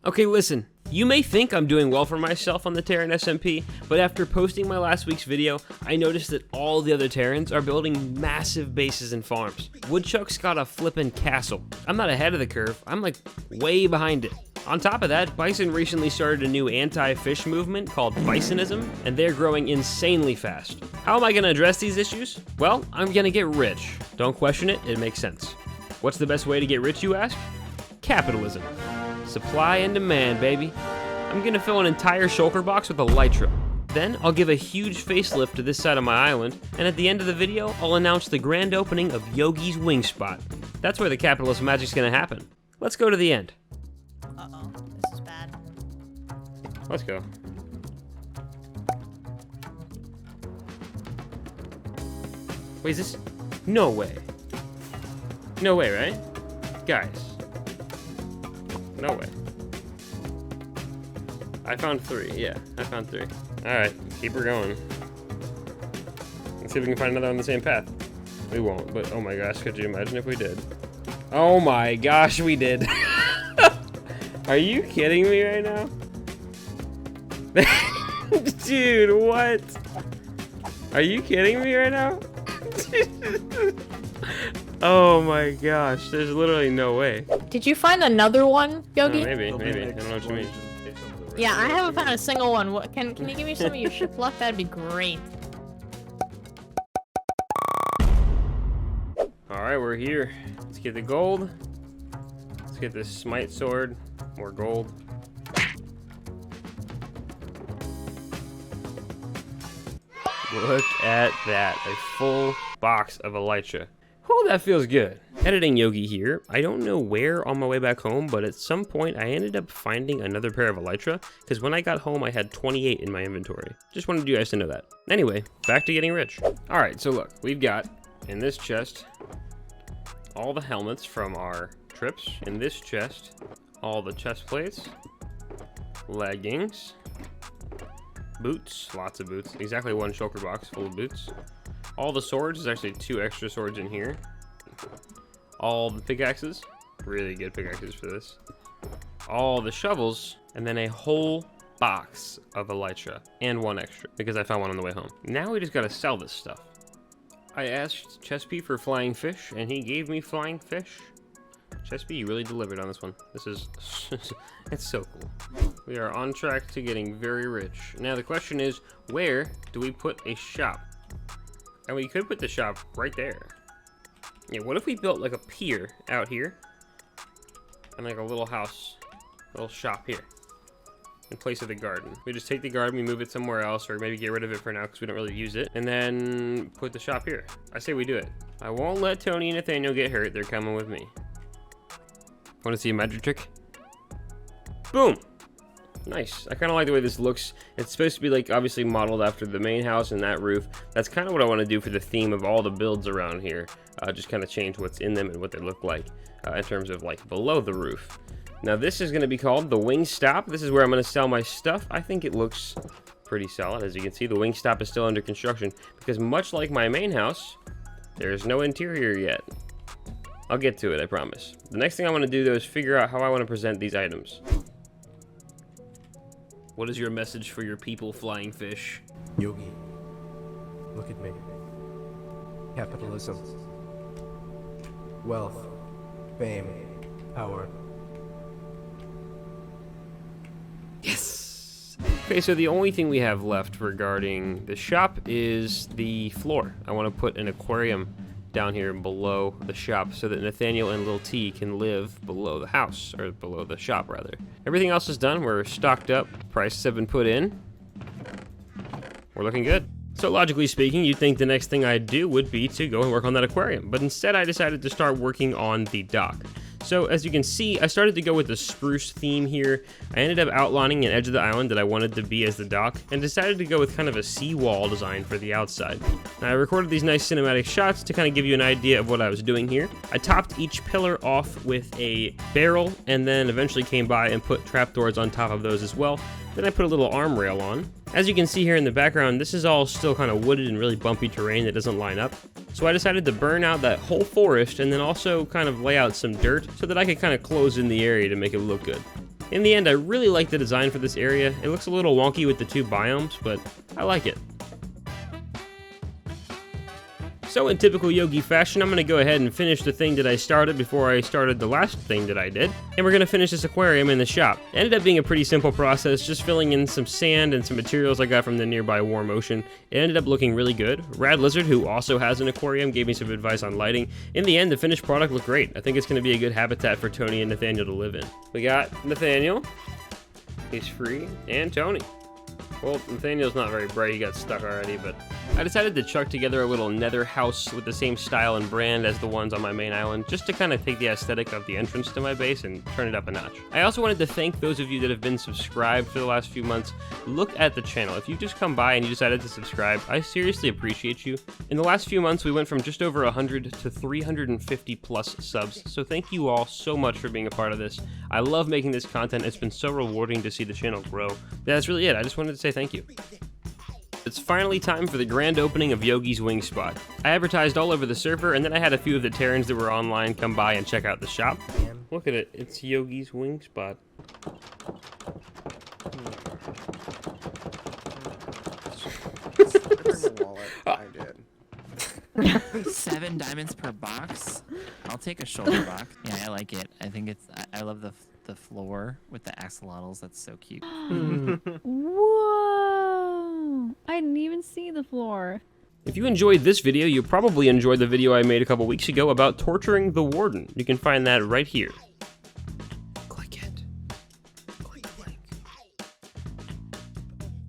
Okay, listen. You may think I'm doing well for myself on the Teren SMP, but after posting my last week's video, I noticed that all the other Terens are building massive bases and farms. Woodchuck's got a flippin' castle. I'm not ahead of the curve, I'm like way behind it. On top of that, Bison recently started a new anti-fish movement called Bisonism, and they're growing insanely fast. How am I gonna address these issues? Well, I'm gonna get rich. Don't question it, it makes sense. What's the best way to get rich, you ask? Capitalism. Supply and demand, baby. I'm gonna fill an entire shulker box with Elytra. Then I'll give a huge facelift to this side of my island, and at the end of the video, I'll announce the grand opening of Yogi's Wing Spot. That's where the capitalist magic's gonna happen. Let's go to the end. Uh-oh, this is bad. Let's go. Wait, is this? No way. No way, right? Guys. No way. I found 3, yeah, I found 3. Alright, keep her going. Let's see if we can find another on the same path. We won't, but oh my gosh, could you imagine if we did? Oh my gosh, we did. Are you kidding me right now? Dude, what? Are you kidding me right now? Oh my gosh, there's literally no way. Did you find another one, Yogi? Maybe. I don't know what you mean. Yeah, I haven't found a single one. What, can you give me some of your ship luck? That'd be great. Alright, we're here. Let's get the gold. Let's get this smite sword. More gold. Look at that. A full box of Elytra. Oh, that feels good. Editing Yogi here. I don't know where on my way back home, but at some point I ended up finding another pair of Elytra, because when I got home I had 28 in my inventory. Just wanted you guys to know that. Anyway, back to getting rich. Alright, so look, we've got in this chest all the helmets from our trips. In this chest, all the chest plates, leggings, boots, lots of boots, exactly 1 shulker box full of boots. All the swords, there's actually 2 extra swords in here. All the pickaxes, really good pickaxes for this. All the shovels, and then a whole box of Elytra, and 1 extra, because I found one on the way home. Now we just gotta sell this stuff. I asked Chespy for flying fish, and he gave me flying fish. Chespy, you really delivered on this one. This is, it's so cool. We are on track to getting very rich. Now the question is, where do we put a shop? And we could put the shop right there. Yeah, what if we built like a pier out here? And like a little house, a little shop here. In place of the garden. We just take the garden, we move it somewhere else, or maybe get rid of it for now because we don't really use it. And then put the shop here. I say we do it. I won't let Tony and Nathaniel get hurt, they're coming with me. Want to see a magic trick? Boom! Nice. I kind of like the way this looks. It's supposed to be like obviously modeled after the main house and that roof. That's kind of what I want to do for the theme of all the builds around here. Just kind of change what's in them and what they look like in terms of like below the roof. Now this is going to be called the Wing Stop. This is where I'm going to sell my stuff. I think it looks pretty solid. As you can see, the Wing Stop is still under construction because much like my main house, there's no interior yet. I'll get to it, I promise. The next thing I want to do though is figure out how I want to present these items. What is your message for your people, flying fish? Yogi, look at me. Capitalism. Wealth. Fame. Power. Yes! Okay, so the only thing we have left regarding the shop is the floor. I want to put an aquarium down here below the shop so that Nathaniel and Lil T can live below the house, or below the shop rather. Everything else is done, we're stocked up, prices have been put in. We're looking good. So logically speaking, you'd think the next thing I'd do would be to go and work on that aquarium, but instead I decided to start working on the dock. So as you can see, I started to go with the spruce theme here. I ended up outlining an edge of the island that I wanted to be as the dock, and decided to go with kind of a seawall design for the outside. Now I recorded these nice cinematic shots to kind of give you an idea of what I was doing here. I topped each pillar off with a barrel, and then eventually came by and put trapdoors on top of those as well. Then I put a little arm rail on. As you can see here in the background, this is all still kind of wooded and really bumpy terrain that doesn't line up. So I decided to burn out that whole forest and then also kind of lay out some dirt so that I could kind of close in the area to make it look good. In the end, I really like the design for this area. It looks a little wonky with the 2 biomes, but I like it. So in typical Yogi fashion, I'm going to go ahead and finish the thing that I started before I started the last thing that I did. And we're going to finish this aquarium in the shop. It ended up being a pretty simple process, just filling in some sand and some materials I got from the nearby warm ocean. It ended up looking really good. Rad Lizard, who also has an aquarium, gave me some advice on lighting. In the end, the finished product looked great. I think it's going to be a good habitat for Tony and Nathaniel to live in. We got Nathaniel. He's free. And Tony. Well, Nathaniel's not very bright, he got stuck already, but I decided to chuck together a little nether house with the same style and brand as the ones on my main island, just to kind of take the aesthetic of the entrance to my base and turn it up a notch. I also wanted to thank those of you that have been subscribed for the last few months. Look at the channel. If you just come by and you decided to subscribe, I seriously appreciate you. In the last few months, we went from just over 100 to 350 plus subs, so thank you all so much for being a part of this. I love making this content. It's been so rewarding to see the channel grow. That's really it. I just wanted to say thank you. It's finally time for the grand opening of Yogi's Wing Spot. I advertised all over the server, and then I had a few of the Terrans that were online come by and check out the shop. Look at it, it's Yogi's Wing Spot. I did. 7 diamonds per box. I'll take a shoulder box. Yeah, I like it. I think it's. I love the floor with the axolotls. That's so cute. Whoa! I didn't even see the floor. If you enjoyed this video, you probably enjoyed the video I made a couple weeks ago about torturing the warden. You can find that right here.